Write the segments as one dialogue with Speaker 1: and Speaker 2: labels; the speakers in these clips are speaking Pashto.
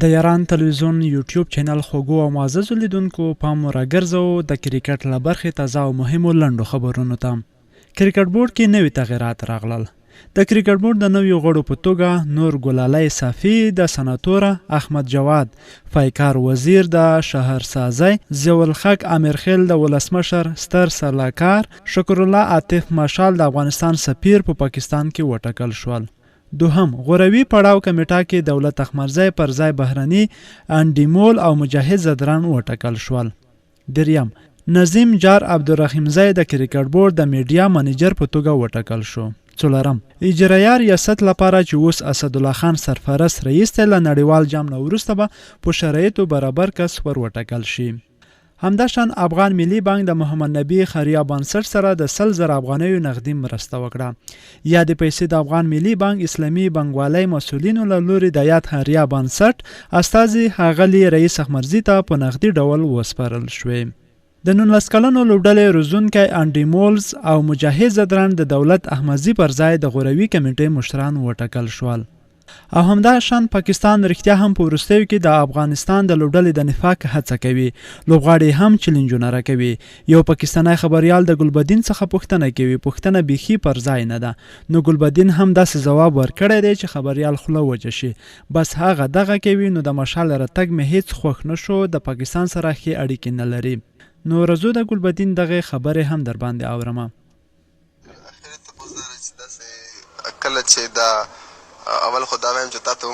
Speaker 1: د یاران تلویزیون یوټیوب چینل خوږو او معززو لیدونکو پام راګرځوو د کرکټ له برخې تازه او مهمو لنډو خبرونو ته. کرکټ بورډ کې نوي تغیرات راغلل. د کرکټ بورډ د نویو غړو په توګه نور ګلالی صافي د سناتوره، احمد جواد فایکار وزیر د شهرسازۍ، ضیاءالحق امرخیل د ولسمشر ستر سلاکار، شکرالله عاطف مشال د افغانستان سفیر په پاکستان کې وټاکل شول. دوهم، غوروي پړاو کمیټه کې دولت احمدزی پر ځای بهرني انډیمول او مجاهد زدران وټاکل شول. دریم، نظیم جار عبدالرحیمزی د کرکټ بورډ د میډیا منیجر په توګه وټاکل شو. څلورم، اجرایه ریاست لپاره چې اوس اسدالله خان سرپرست رئیس دی، له نړیوال جام نه وروسته به په شرایطو برابر کس ور وټاکل شي. همداشان افغان ملي بانک د محمد نبی خریا بنسټ سره د 100,000 افغانیو نغدي مرسته وکړه. یادې پیسې د افغان ملي بانک اسلامي بانکوالۍ مسؤلینو له لوري د یاد خریا بنسټ استازي ښاغلي رئیس احمدزي ته په نغدي ډول وسپارل شوې. د 19 کلنو لوبډلې روزونکی انډیمولز او مجاهد زدران د دولت احمدزي پر ځای د غوروي کمیټې مشران وټاکل شول. او همداشان پاکستان رښتیا هم په وروستیو کې د افغانستان د لوبډلې د نفاق هڅه کوي. لوبغاړي هم چیلنجونه راکوي. یو پاکستانی خبریال د ګلبدین څخه پوښتنه کوي، پوښتنه بیخي پر ځای نه ده. نو ګلبدین هم داسې ځواب ورکړی دی چې خبریال خوله وجه شي. بس هغه دغه کوي. نو د مشال راتګ مې هیڅ خوښ نه شو. د پاکستان سره ښې اړیکې نه لري. نو رزو د ګلبدین دغه خبرې هم در باندې اورمه.
Speaker 2: کله چې دا اول خو دا وایم چې تاسو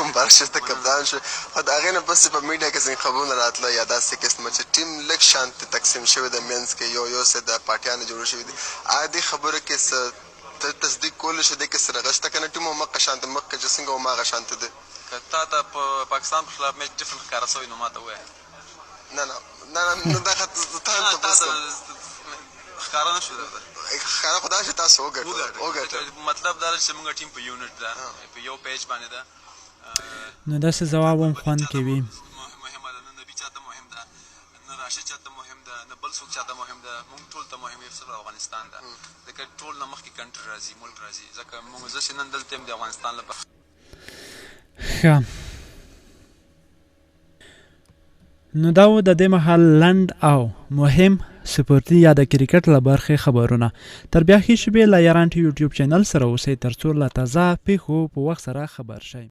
Speaker 2: هم برشته کپتان شو، خو د هغې نه پس په میډیا کې څنګه خبرونه راتله یا داسې قسمه چې ټیم لږ شانتې تقسیم شوی د مینځ کې یو څه د پارټیانې جوړ شوي دي. دې خبرو کې څه تصدیق کولی شو دی که څه رغشته که نه ټیم همغه شانتې مخکې چې څنګه هماغه شانتې دی؟
Speaker 3: که تا ته په پاکستان په خلاف میچ ډفرنټ ښکاره شوی نو ما ته ووایه.
Speaker 2: نه دا تا ته
Speaker 3: ښکاره نه شو
Speaker 2: ښکاره خو دا چې تاسو وګټه.
Speaker 3: مطلب دا چې موږ ټیم په یونټ ده، په یو پیج باندې ده.
Speaker 1: نو داسې ځواب هم خوند کوي.
Speaker 3: مهمه ده، نه نبي چاته مهم ده، نه راشد چاته مهم ده، نه بل څوک چاته مهم ده. موږ ټول ته مهم یو صرف افغانستان ده. ځکه ټول نه مخکې کنټري راځي، ملک راځي. ځکه موږ زه چې نن دلته یم د افغانستان لپاره.
Speaker 1: ښه، نو دا و د دې مهال لنډ او مهم سپورتي یا د کرکټ له برخې خبرونه. تر بیا ښې شېبې له یاران ټي یوټیوب چینل سره اوسئ تر څو له تازه پیښو په وخت سره خبر شئ.